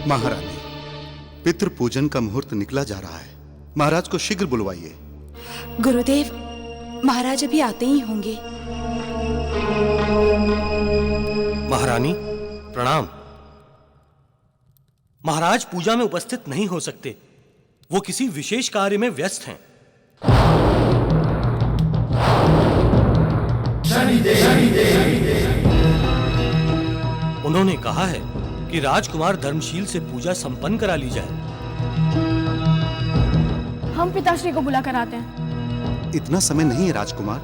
महारानी, पितृ पूजन का मुहूर्त निकला जा रहा है। महाराज को शीघ्र बुलवाइए। गुरुदेव, महाराज अभी आते ही होंगे। महारानी प्रणाम। महाराज पूजा में उपस्थित नहीं हो सकते, वो किसी विशेष कार्य में व्यस्त हैं। उन्होंने कहा है कि राजकुमार धर्मशील से पूजा संपन्न करा ली जाए। हम पिताश्री को बुला कर आते हैं। इतना समय नहीं है राजकुमार,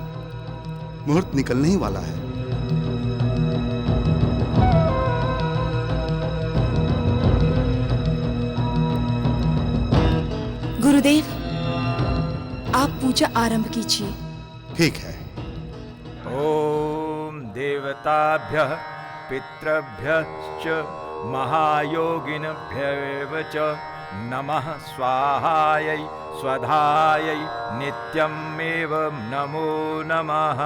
मुहूर्त निकलने ही वाला है। गुरुदेव, आप पूजा आरंभ कीजिए। ठीक है। ओम देवताभ्यः पितृभ्यश्च महायोगिनभ्येव च नमः स्वाहायै स्वधायै नित्यमेव नमो नमः।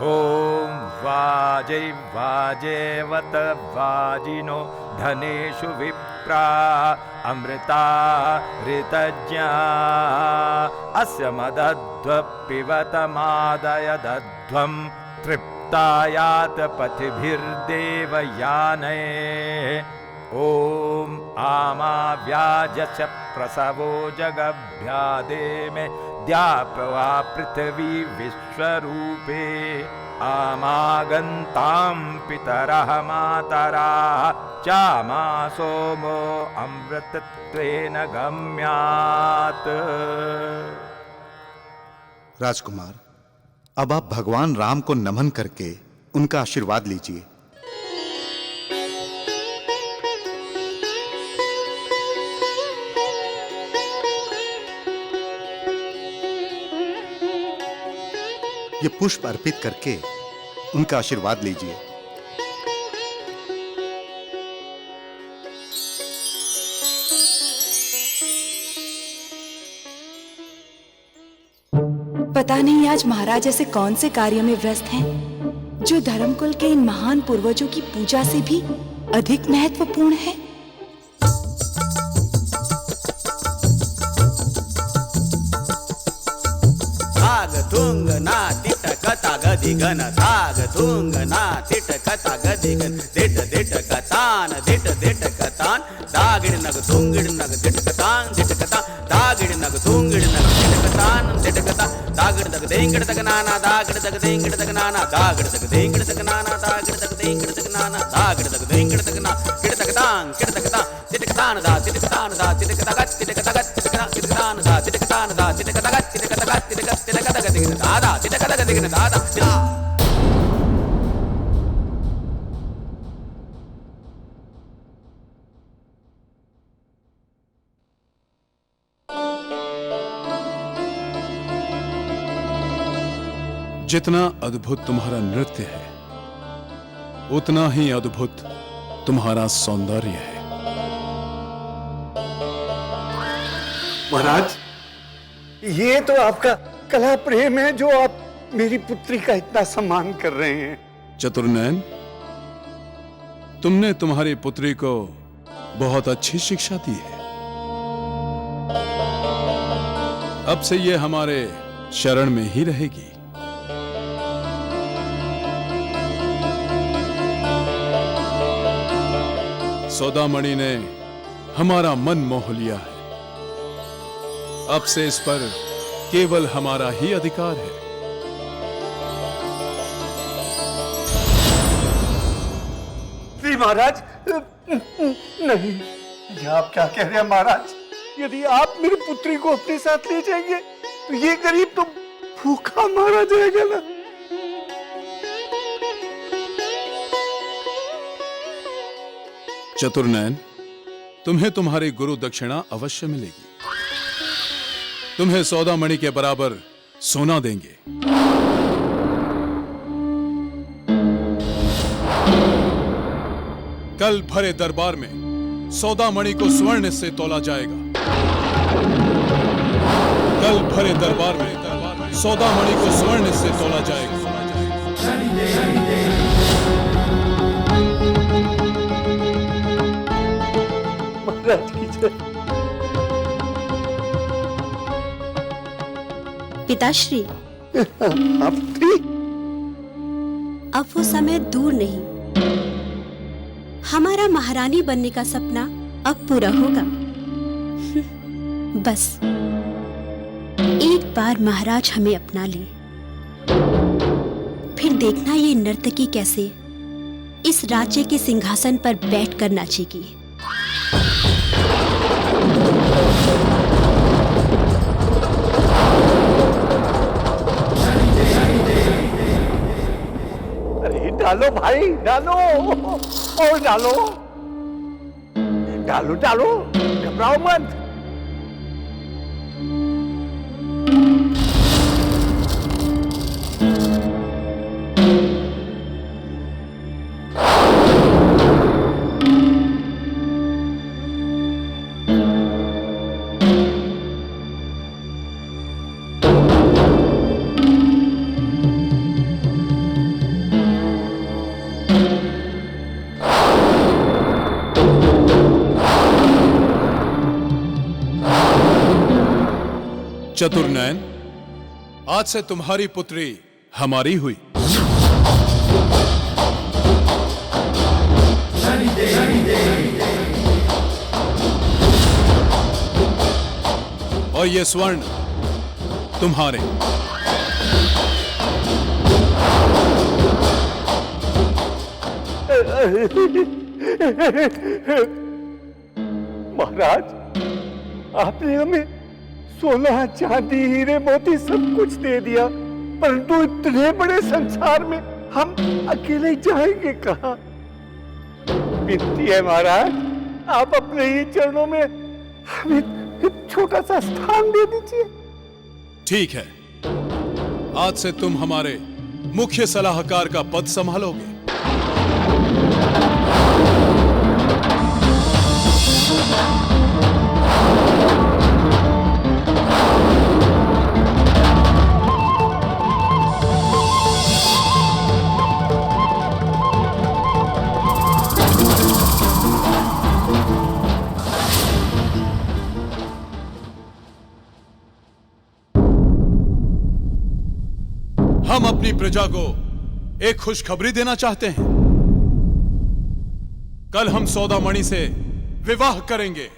ओम वाजै वाजेवत वाजिनो धनेषु विप्रा अमृता ऋतज्ञा अस्य मदध्व पिबतमादय दध्वं तृप्तायात पथिभिर्देवयाने। ओम आमाव्याजस्य प्रसवो जगभ्यादे में द्यापवा पृथ्वी विश्वरूपे आमागन्तां पितरः मातराः चामा सोमो अमृतत्वेन गम्यात्। राजकुमार, अब आप भगवान राम को नमन करके उनका आशीर्वाद लीजिए। ये पुष्प अर्पित करके उनका आशीर्वाद लीजिए। पता नहीं आज महाराज ऐसे कौन से कार्य में व्यस्त हैं, जो धर्मकुल के इन महान पूर्वजों की पूजा से भी अधिक महत्वपूर्ण है। तुंग ना तिट कथा गदी गण धाग तुंग ना तिट कथा गदी गण दिट दिट कथान दिट दिट कथान दागिड़ नग तुंगिड़ नग दिट कथान दिट कथा दागिड़ नग तुंगिड़ नग दिट कथान दिट कथा दागिड़ तक देंगिड़ तक नाना दागिड़ तक देंगिड़ तक नाना दागिड़ तक देंगिड़ तक नाना दागिड़ तक देंगिड़ तक नाना दागिड़ तक देंगिड़ तक ना किड़ तक तांग किड़ तक ता तिट कथान दा तिट कथान दा तिट कथा गत तिट कथा गत तिट कथान दा तिट कथान दा तिट कथा गत तिट कथा गत तिट कथा दादा तिट कथा गत दादा। जितना अद्भुत तुम्हारा नृत्य है, उतना ही अद्भुत तुम्हारा सौंदर्य है। महाराज, ये तो आपका कला प्रेम है जो आप मेरी पुत्री का इतना सम्मान कर रहे हैं। चतुर्नयन, तुमने तुम्हारी पुत्री को बहुत अच्छी शिक्षा दी है। अब से ये हमारे शरण में ही रहेगी। सौदामणि ने हमारा मन मोह लिया है। अब से इस पर केवल हमारा ही अधिकार है। नहीं महाराज, नहीं। ये आप क्या कह रहे हैं महाराज? यदि आप मेरी पुत्री को अपने साथ ले जाएंगे तो ये गरीब तो भूखा मारा जाएगा ना। चतुर्नयन, तुम्हें तुम्हारी गुरु दक्षिणा अवश्य मिलेगी। तुम्हें सौदामणि के बराबर सोना देंगे। कल भरे दरबार में सौदामणि को स्वर्ण से तोला जाएगा। कल लोग भरे दरबार में सौदामणि को स्वर्ण से तोला जाएगा। महाराज की जय। पिताश्री, अब ठीक। अब वो समय दूर नहीं, हमारा महारानी बनने का सपना अब पूरा होगा। बस एक बार महाराज हमें अपना ले, फिर देखना ये नर्तकी कैसे इस राज्य के सिंहासन पर बैठकर नाचेगी। अरे डालो भाई, डालो और डालो, डालो डालो, घबराओ मत। चतुर्नयन, आज से तुम्हारी पुत्री हमारी हुई। और ये स्वर्ण तुम्हारे। महाराज, आपने हमें सोना, चांदी, हीरे, मोती सब कुछ दे दिया, परंतु इतने बड़े संसार में हम अकेले जाएंगे कहां? विनती है महाराज, आप अपने ही चरणों में हमें एक छोटा सा स्थान दे दीजिए। ठीक है, आज से तुम हमारे मुख्य सलाहकार का पद संभालोगे। हम अपनी प्रजा को एक खुशखबरी देना चाहते हैं। कल हम सौदामणि से विवाह करेंगे।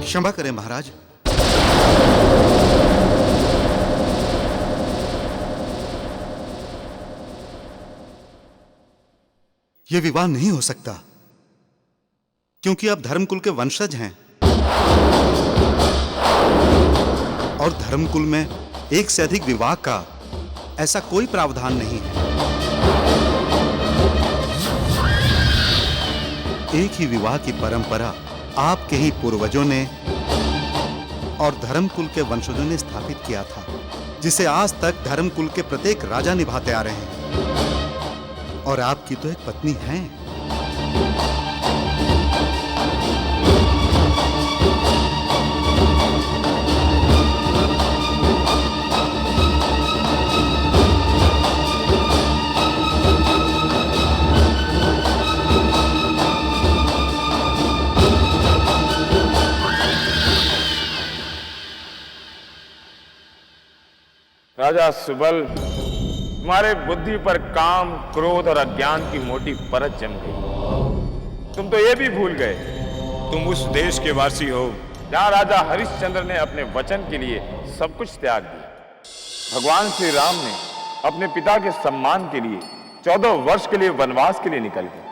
क्षमा करें महाराज, यह विवाह नहीं हो सकता, क्योंकि आप धर्मकुल के वंशज हैं और धर्मकुल में एक से अधिक विवाह का ऐसा कोई प्रावधान नहीं है। एक ही विवाह की परंपरा आपके ही पूर्वजों ने और धर्मकुल के वंशजों ने स्थापित किया था, जिसे आज तक धर्मकुल के प्रत्येक राजा निभाते आ रहे हैं। और आपकी तो एक पत्नी है। राजा सुबल, तुम्हारे बुद्धि पर काम, क्रोध और अज्ञान की मोटी परत जम गई। तुम तो ये भी भूल गए तुम उस देश के वासी हो जहां राजा हरिश्चंद्र ने अपने वचन के लिए सब कुछ त्याग दिया। भगवान श्री राम ने अपने पिता के सम्मान के लिए 14 वर्ष के लिए वनवास के लिए निकल गए।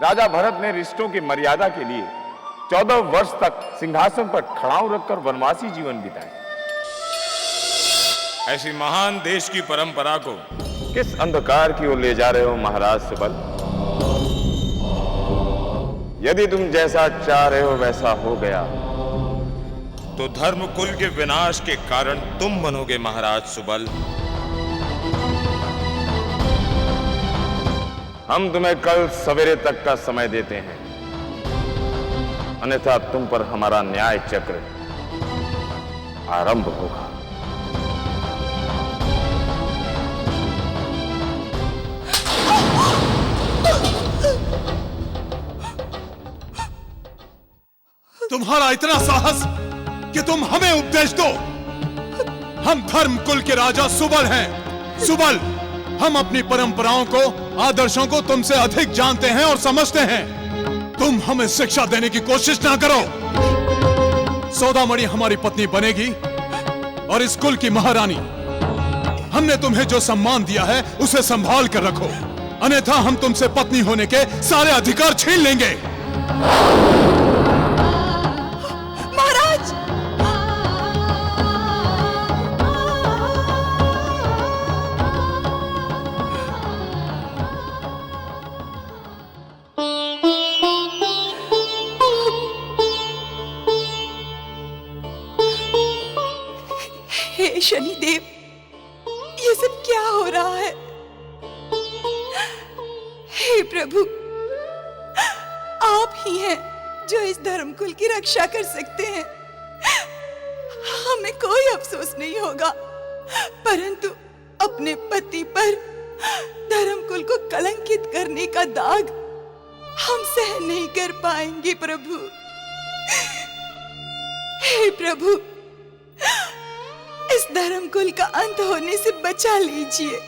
राजा भरत ने रिश्तों की मर्यादा के लिए 14 वर्ष तक सिंहासन पर खड़ाऊ रखकर वनवासी जीवन बिताया। ऐसी महान देश की परंपरा को किस अंधकार की ओर ले जा रहे हो महाराज सुबल? यदि तुम जैसा चाह रहे हो वैसा हो गया तो धर्म कुल के विनाश के कारण तुम बनोगे महाराज सुबल। हम तुम्हें कल सवेरे तक का समय देते हैं, अन्यथा तुम पर हमारा न्याय चक्र आरंभ होगा। तुम्हारा इतना साहस कि तुम हमें उपदेश दो। हम धर्म कुल के राजा सुबल हैं। सुबल, हम अपनी परंपराओं को, आदर्शों को तुमसे अधिक जानते हैं और समझते हैं। तुम हमें शिक्षा देने की कोशिश ना करो। सौदामणि हमारी पत्नी बनेगी और इस कुल की महारानी। हमने तुम्हें जो सम्मान दिया है उसे संभाल कर रखो, अन्यथा हम तुमसे पत्नी होने के सारे अधिकार छीन लेंगे। महाराज! हे शनिदेव, ये सब क्या हो रहा है? हे प्रभु, आप ही हैं जो इस धर्मकुल की रक्षा कर सकते हैं। हमें कोई अफसोस नहीं होगा, परंतु अपने पति पर धर्मकुल को कलंकित करने का दाग हम सहन नहीं कर पाएंगे प्रभु। हे प्रभु, इस धर्मकुल का अंत होने से बचा लीजिए,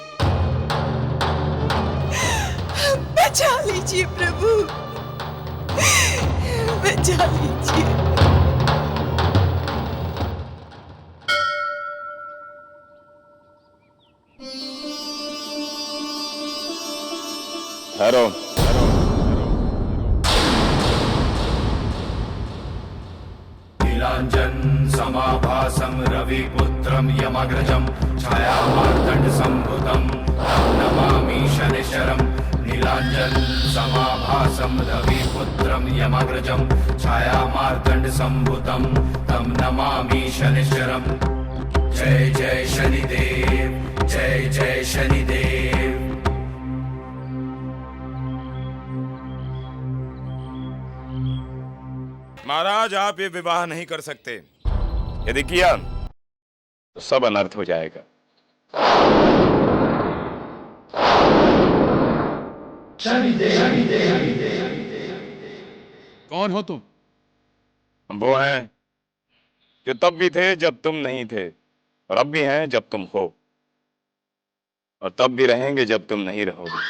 बचा लीजिए प्रभु, बचा लीजिए। ठहरो। नीलांजन समाभासं रविपुत्रं यमग्रजं छायामार्तण्ड संभुतं नमामि शनिश्चरम्। नीलांजन समाभासं रविपुत्रं यमग्रजं छायामार्तण्ड संभुतं तं नमामि शनिश्चरम्। जय जय शनिदेव, जय जय शनिदेव। महाराज, आप ये विवाह नहीं कर सकते। यदि किया तो सब अनर्थ हो जाएगा। कौन हो तुम? हम वो हैं जो तब भी थे जब तुम नहीं थे, और अब भी हैं जब तुम हो, और तब भी रहेंगे जब तुम नहीं रहोगे।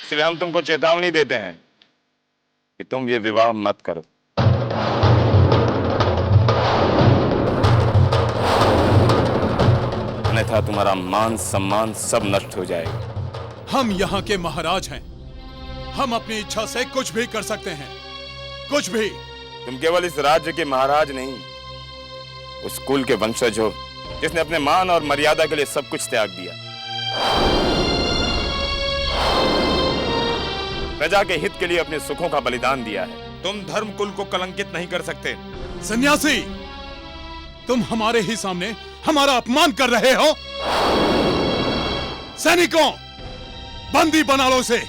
इसलिए हम तुमको चेतावनी देते हैं कि तुम ये विवाह मत करो। अन्यथा तुम्हारा मान सम्मान सब नष्ट हो जाएगा। हम यहाँ के महाराज हैं। हम अपनी इच्छा से कुछ भी कर सकते हैं, कुछ भी। तुम केवल इस राज्य के महाराज नहीं, उस कुल के वंशज हो जिसने अपने मान और मर्यादा के लिए सब कुछ त्याग दिया। प्रजा के हित के लिए अपने सुखों का बलिदान दिया है। तुम धर्म कुल को कलंकित नहीं कर सकते। सन्यासी, तुम हमारे ही सामने हमारा अपमान कर रहे हो। सैनिकों, बंदी बना लो इसे।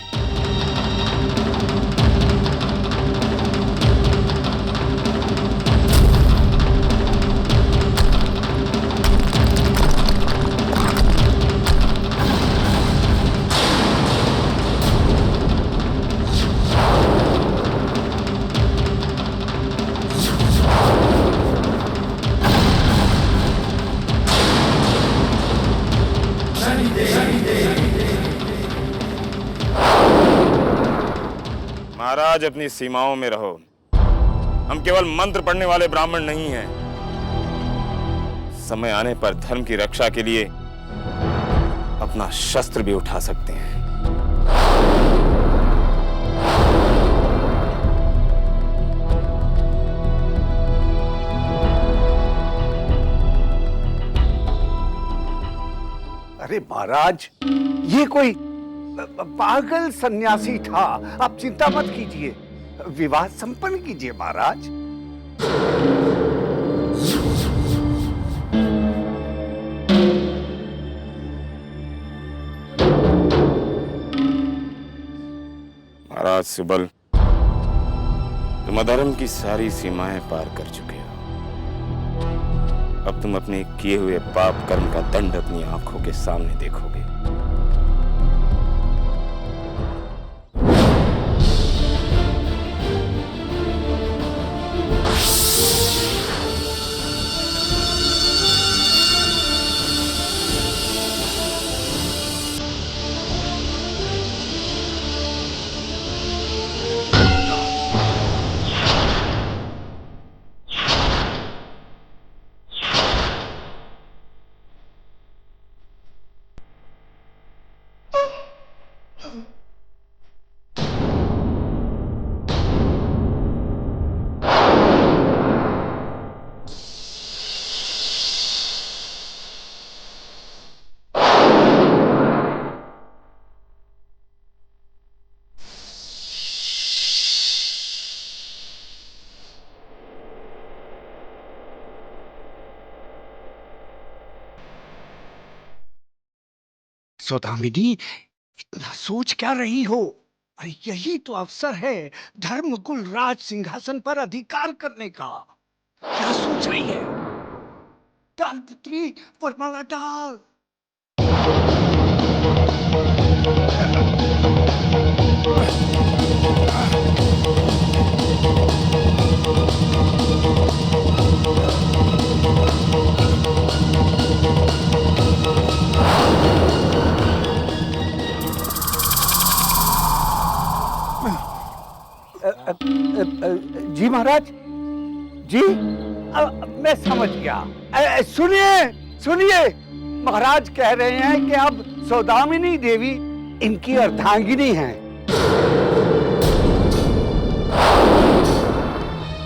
महाराज, अपनी सीमाओं में रहो। हम केवल मंत्र पढ़ने वाले ब्राह्मण नहीं हैं। समय आने पर धर्म की रक्षा के लिए अपना शस्त्र भी उठा सकते हैं। अरे महाराज, ये कोई पागल सन्यासी था। आप चिंता मत कीजिए, विवाह संपन्न कीजिए महाराज। महाराज सुबल, तुम अधर्म की सारी सीमाएं पार कर चुके हो। अब तुम अपने किए हुए पाप कर्म का दंड अपनी आंखों के सामने देखोगे। सौदामिनी, इतना सोच क्या रही हो? अरे यही तो अवसर है धर्मकुल राज सिंहासन पर अधिकार करने का। क्या सोच रही है? डाल पुत्री, वरमाला डाल। जी महाराज जी, मैं समझ गया। सुनिए सुनिए, महाराज कह रहे हैं कि अब सौदामिनी देवी इनकी अर्धांगिनी हैं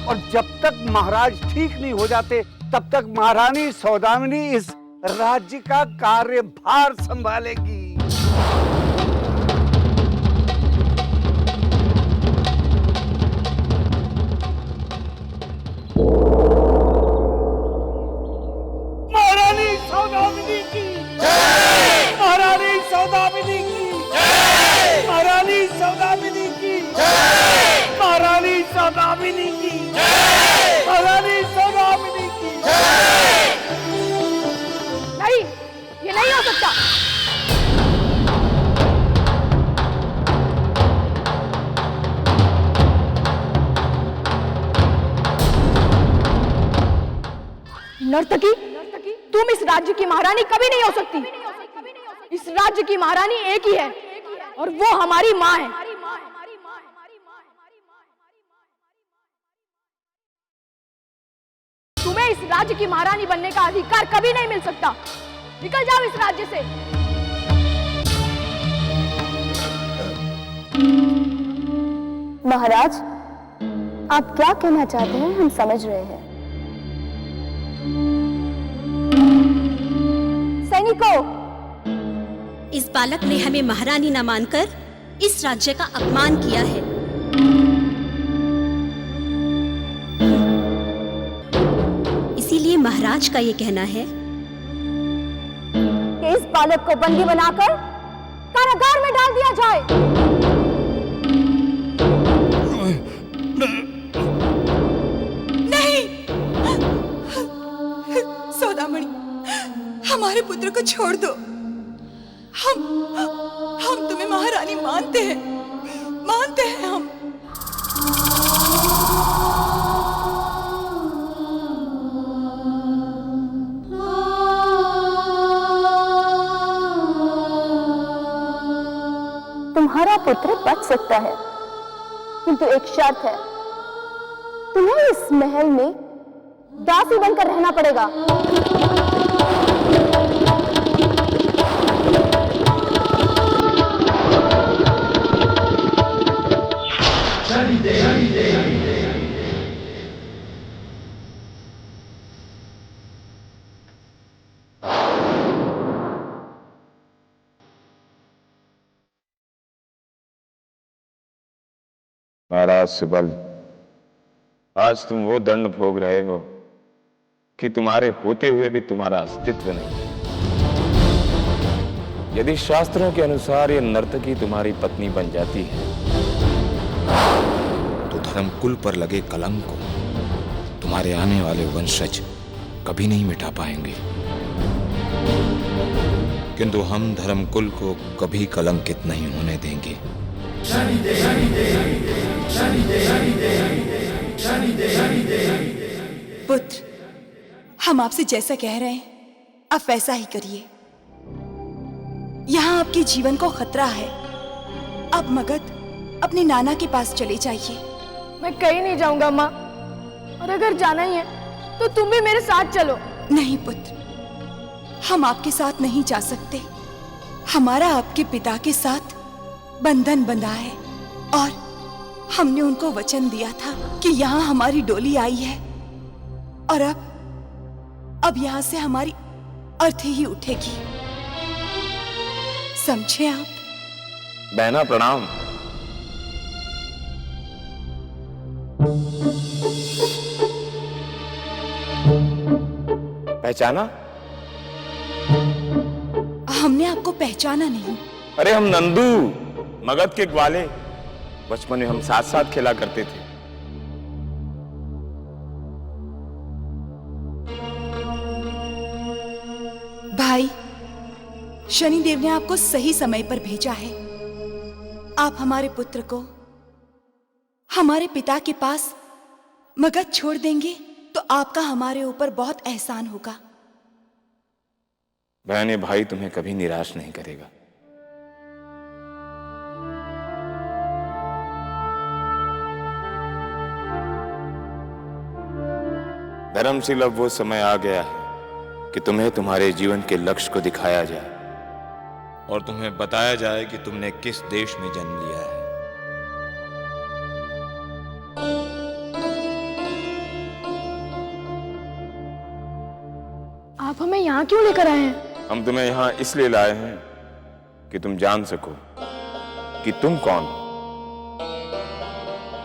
और जब तक महाराज ठीक नहीं हो जाते तब तक महारानी सौदामिनी इस राज्य का कार्यभार संभालेगी। सौदामिनी की जय, महारानी सौदामिनी की जय। नहीं, ये नहीं हो सकता। नर्तकी, तुम इस राज्य की महारानी कभी नहीं हो सकती। इस राज्य की महारानी एक ही है और वो हमारी माँ है। तुम्हें इस राज्य की महारानी बनने का अधिकार कभी नहीं मिल सकता। निकल जाओ इस राज्य से। महाराज, आप क्या कहना चाहते हैं हम समझ रहे हैं। सैनिकों, इस बालक ने हमें महारानी न मानकर इस राज्य का अपमान किया है। इसीलिए महाराज का ये कहना है कि इस बालक को बंदी बनाकर कारागार में डाल दिया जाए। नहीं, सौदामणि, हमारे पुत्र को छोड़ दो। हम तुम्हें महारानी मानते हैं हम। तुम्हारा पुत्र बच सकता है, किंतु एक शर्त है, तुम्हें इस महल में दासी बनकर रहना पड़ेगा। महाराज सुबल, आज तुम वो दंड भोग रहे हो कि तुम्हारे होते हुए भी तुम्हारा अस्तित्व नहीं। यदि शास्त्रों के अनुसार ये नर्तकी तुम्हारी पत्नी बन जाती है तो धर्मकुल पर लगे कलंक को तुम्हारे आने वाले वंशज कभी नहीं मिटा पाएंगे, किंतु हम धर्मकुल को कभी कलंकित नहीं होने देंगे। पुत्र, हम आपसे जैसा कह रहे हैं आप वैसा ही करिए। यहाँ आपके जीवन को खतरा है। आप मगध अपने नाना के पास चले जाइए। मैं कहीं नहीं जाऊंगा माँ, और अगर जाना ही है तो तुम भी मेरे साथ चलो। नहीं पुत्र, हम आपके साथ नहीं जा सकते। हमारा आपके पिता के साथ बंधन बंधा है और हमने उनको वचन दिया था कि यहाँ हमारी डोली आई है और अब यहाँ से हमारी अर्थी ही उठेगी। समझे आप? बहना प्रणाम। पहचाना? हमने आपको पहचाना नहीं। अरे हम नंदू, मगध के ग्वाले। बचपन में हम साथ साथ खेला करते थे। भाई, शनिदेव ने आपको सही समय पर भेजा है। आप हमारे पुत्र को हमारे पिता के पास मगध छोड़ देंगे तो आपका हमारे ऊपर बहुत एहसान होगा। बहने भाई तुम्हें कभी निराश नहीं करेगा। धर्मशील, अब वो समय आ गया है कि तुम्हें तुम्हारे जीवन के लक्ष्य को दिखाया जाए और तुम्हें बताया जाए कि तुमने किस देश में जन्म लिया है। आप हमें यहाँ क्यों लेकर आए हैं? हम तुम्हें यहाँ इसलिए लाए हैं कि तुम जान सको कि तुम कौन हो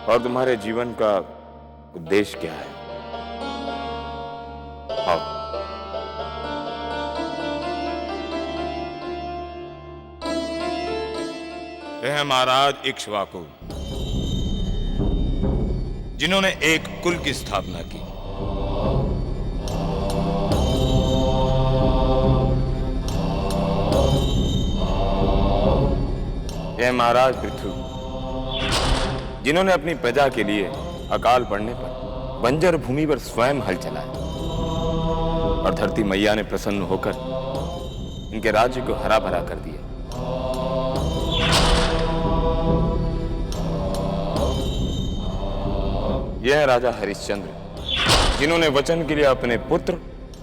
और तुम्हारे जीवन का उद्देश्य क्या है। आओ। यह है महाराज इक्ष्वाकु, जिन्होंने एक कुल की स्थापना की। यह महाराज पृथु, जिन्होंने अपनी प्रजा के लिए अकाल पड़ने पर बंजर भूमि पर स्वयं हल चलाया और धरती मैया ने प्रसन्न होकर इनके राज्य को हरा भरा कर दिया। यह है राजा हरिश्चंद्र, जिन्होंने वचन के लिए अपने पुत्र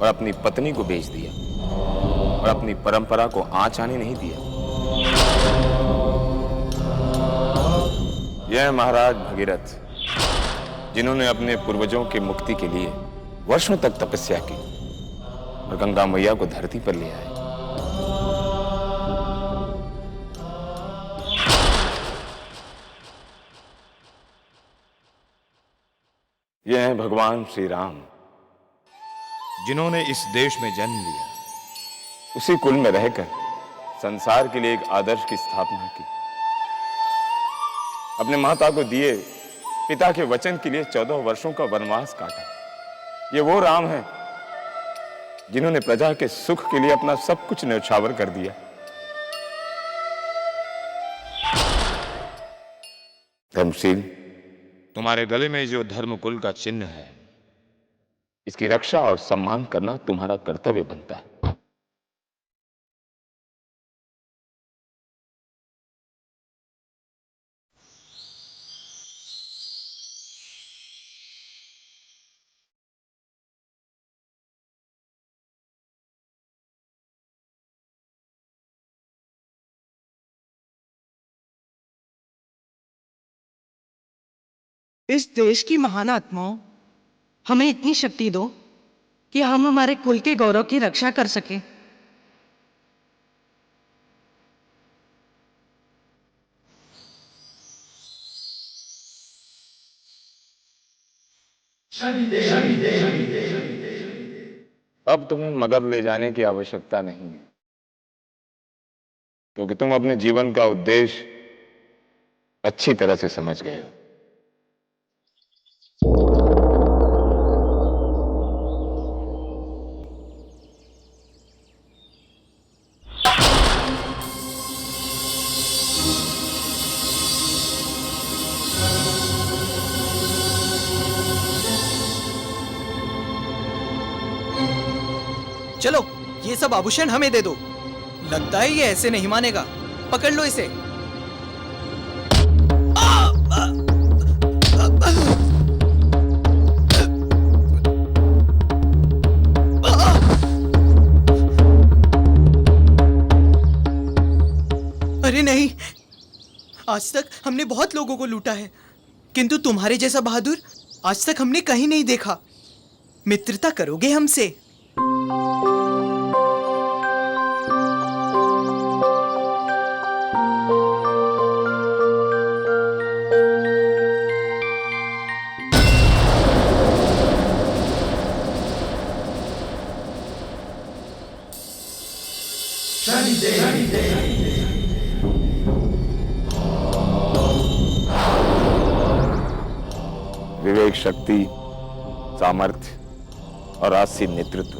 और अपनी पत्नी को बेच दिया और अपनी परंपरा को आँच आने नहीं दिया। यह है महाराज भगीरथ, जिन्होंने अपने पूर्वजों के मुक्ति के लिए वर्षों तक तपस्या की और गंगा मैया को धरती पर ले आए। यह है भगवान श्री राम, जिन्होंने इस देश में जन्म लिया, उसी कुल में रहकर संसार के लिए एक आदर्श की स्थापना की, अपने माता को दिए पिता के वचन के लिए 14 वर्षों का वनवास काटा। ये वो राम है जिन्होंने प्रजा के सुख के लिए अपना सब कुछ न्यौछावर कर दिया। धर्मशील, तुम्हारे गले में जो धर्मकुल का चिन्ह है, इसकी रक्षा और सम्मान करना तुम्हारा कर्तव्य बनता है। इस देश की महान आत्माओं, हमें इतनी शक्ति दो कि हम हमारे कुल के गौरव की रक्षा कर सकें। अब तुम्हें मगध ले जाने की आवश्यकता नहीं है, क्योंकि तुम अपने जीवन का उद्देश्य अच्छी तरह से समझ गए हो। चलो ये सब आभूषण हमें दे दो। लगता है ये ऐसे नहीं मानेगा। पकड़ लो इसे। अरे नहीं, आज तक हमने बहुत लोगों को लूटा है, किंतु तुम्हारे जैसा बहादुर आज तक हमने कहीं नहीं देखा। मित्रता करोगे हमसे? विवेक, शक्ति, सामर्थ्य और आसी नेतृत्व,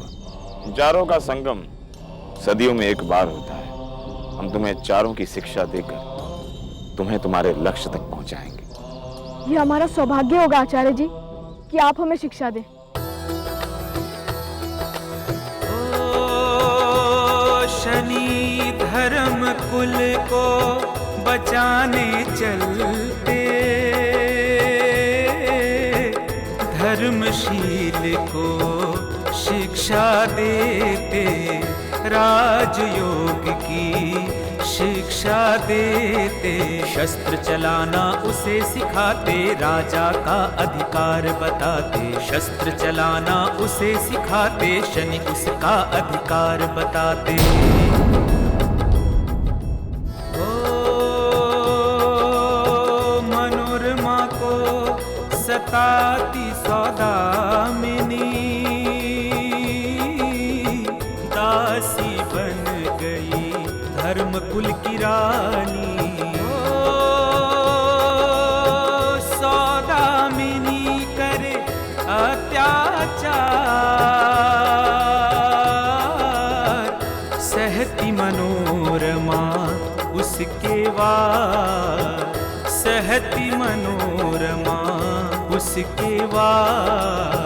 चारों का संगम सदियों में एक बार होता है। हम तुम्हें चारों की शिक्षा देकर तुम्हें तुम्हारे लक्ष्य तक पहुंचाएंगे। ये हमारा सौभाग्य होगा आचार्य जी कि आप हमें शिक्षा दें। शनि धर्म कुल को बचाने चलते, धर्मशील को शिक्षा देते, राजयोग की शिक्षा देते। शस्त्र चलाना उसे सिखाते, राजा का अधिकार बताते। शस्त्र चलाना उसे सिखाते, शनि उसका अधिकार बताते। ओ मनोरमा को सताती सौदामिनी, दासी बन गई धर्म कुल की रानी। सौदामिनी करे अत्याचार, सहती मनोरमा उसके वार, सहती मनोरमा उसके वार।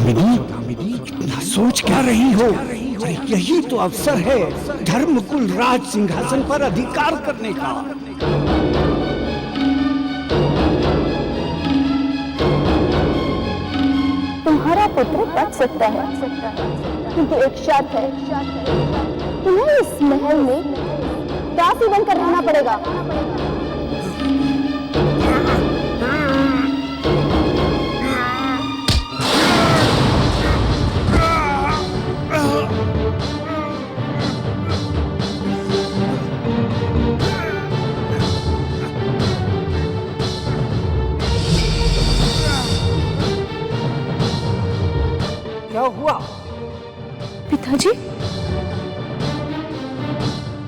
इतना सोच क्या रही हो? अरे यही तो अवसर है धर्मकुल राज सिंहासन पर अधिकार करने का। तुम्हारा पुत्र बच सकता है, किंतु एक शर्त है, तुम्हें इस महल में दासी बनकर रहना पड़ेगा। क्या हुआ? पिताजी,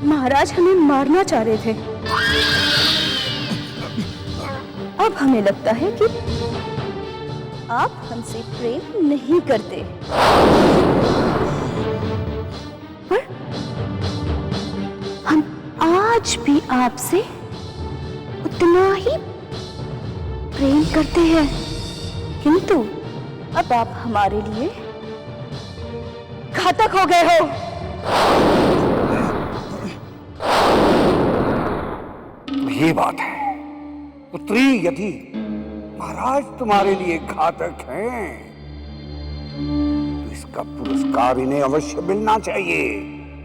महाराज हमें मारना चाह रहे थे। अब हमें लगता है कि आप हमसे प्रेम नहीं करते। पर आज भी आपसे उतना ही प्रेम करते हैं, किंतु अब आप हमारे लिए घातक हो गए हो। तो ये बात है पुत्री, यदि महाराज तुम्हारे लिए घातक हैं तो इसका पुरस्कार इन्हें अवश्य मिलना चाहिए,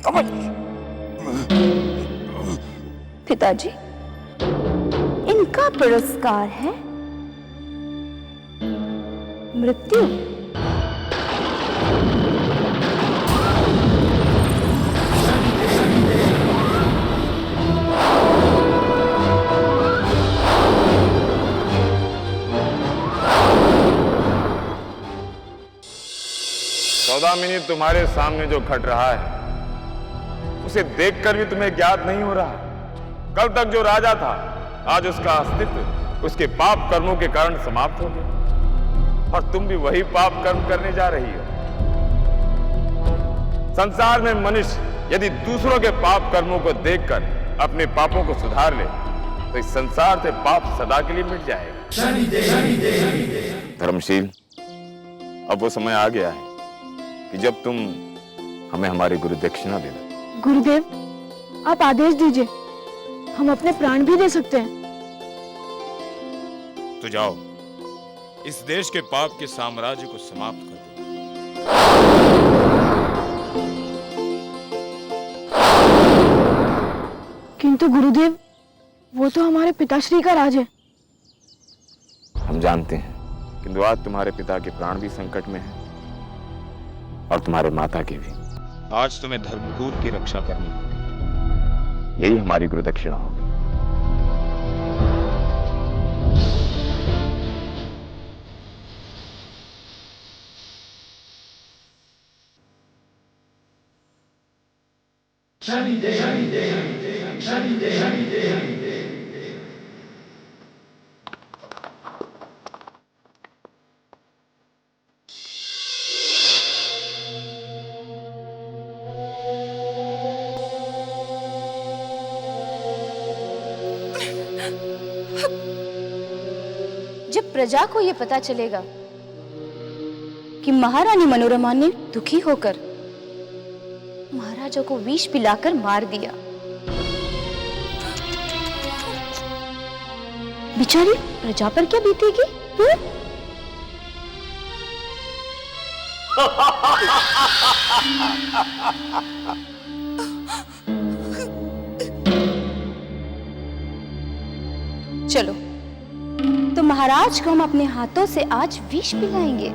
अवश्य। पिताजी, इनका पुरस्कार है मृत्यु। सौदामिनी, तुम्हारे सामने जो घट रहा है उसे देखकर भी तुम्हें ज्ञात नहीं हो रहा। कल तक जो राजा था, आज उसका अस्तित्व उसके पाप कर्मों के कारण समाप्त हो गया, और तुम भी वही पाप कर्म करने जा रही हो। संसार में मनुष्य यदि दूसरों के पाप कर्मों को देखकर अपने पापों को सुधार ले तो इस संसार से पाप सदा के लिए मिट जाएगा। धर्मशील, अब वो समय आ गया है कि जब तुम हमें हमारी गुरु दक्षिणा देना। गुरुदेव, आप आदेश दीजिए, हम अपने प्राण भी दे सकते हैं। तो जाओ, इस देश के पाप के साम्राज्य को समाप्त कर दो। किंतु गुरुदेव, वो तो हमारे पिताश्री का राज है। हम जानते हैं, किंतु आज तुम्हारे पिता के प्राण भी संकट में हैं और तुम्हारे माता के भी। आज तुम्हें धर्मकुल की रक्षा करनी होगी, यही हमारी गुरु दक्षिणा होगी। जब प्रजा को यह पता चलेगा कि महारानी मनोरमा ने दुखी होकर महाराजा को विष पिलाकर मार दिया, बेचारी प्रजा पर क्या बीतेगी? चलो, तो महाराज को हम अपने हाथों से आज विष पिलाएंगे।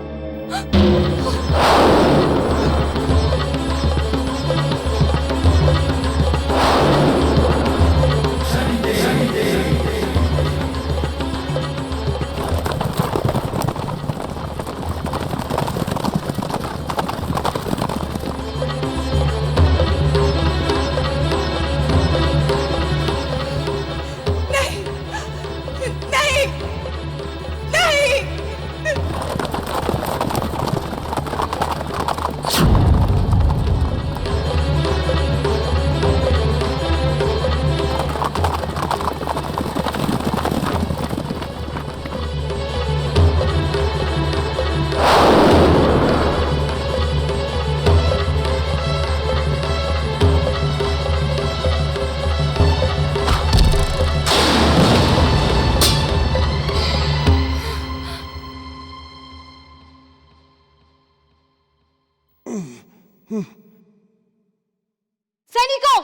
सैनिकों,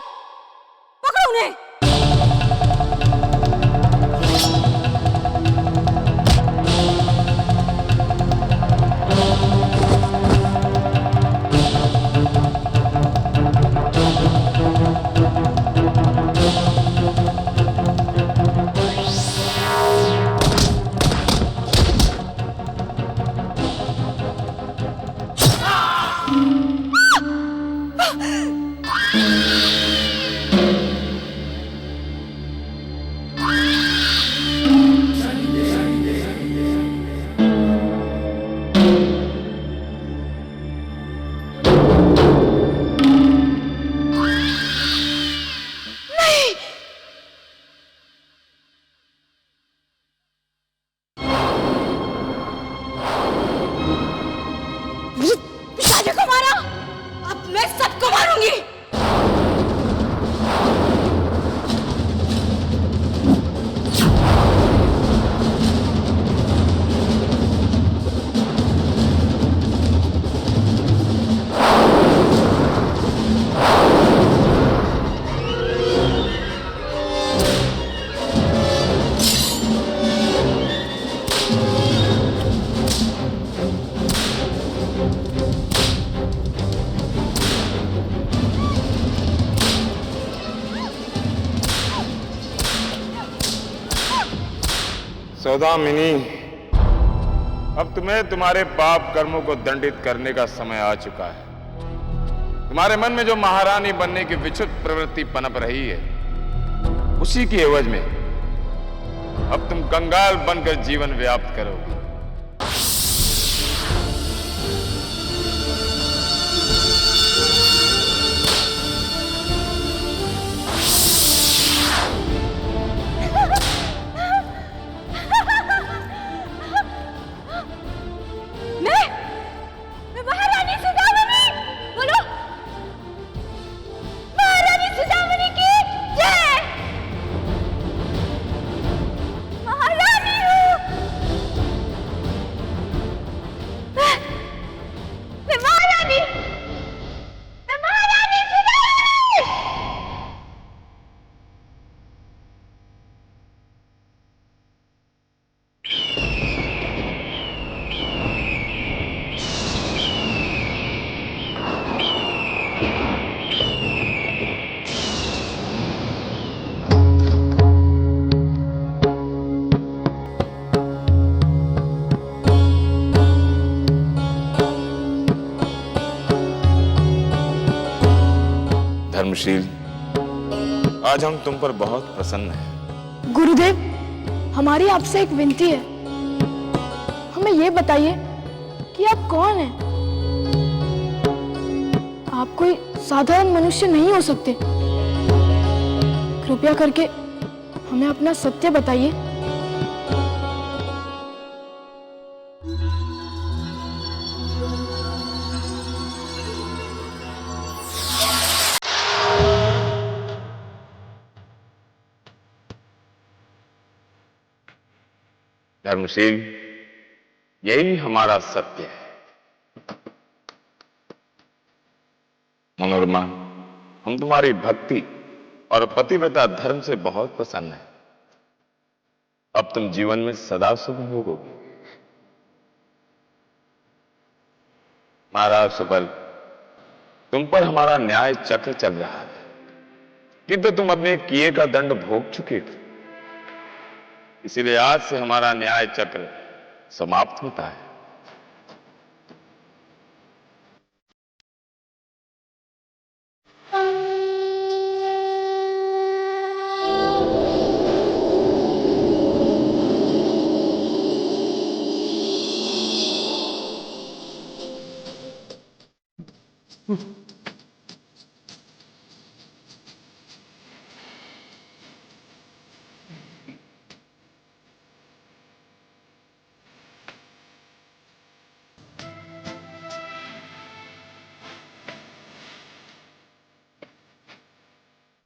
पकड़ो उन्हें। सौदामिनी, अब तुम्हें तुम्हारे पाप कर्मों को दंडित करने का समय आ चुका है। तुम्हारे मन में जो महारानी बनने की विचित्र प्रवृत्ति पनप रही है, उसी की एवज में अब तुम कंगाल बनकर जीवन व्याप्त करोगी। मैं महारानी सुदामनी, बोलो महारानी सुदामनी की जय। महारानी हूँ मैं महारानी सुदामनी। धर्मशील, आज हम तुम पर बहुत प्रसन्न हैं। गुरुदेव, हमारी आपसे एक विनती है। हमें ये बताइए कि आप कौन हैं? आप कोई साधारण मनुष्य नहीं हो सकते। कृपया करके हमें अपना सत्य बताइए। धर्मशील, यही हमारा सत्य है। मनोरमा, हम तुम्हारी भक्ति और पतिव्रता धर्म से बहुत प्रसन्न हैं। अब तुम जीवन में सदा सुख भोगोगे। महाराज सुबल, तुम पर हमारा न्याय चक्र चल रहा है, किंतु तुम अपने किए का दंड भोग चुके थे। इसीलिए आज से हमारा न्याय चक्र समाप्त होता है। हम्म।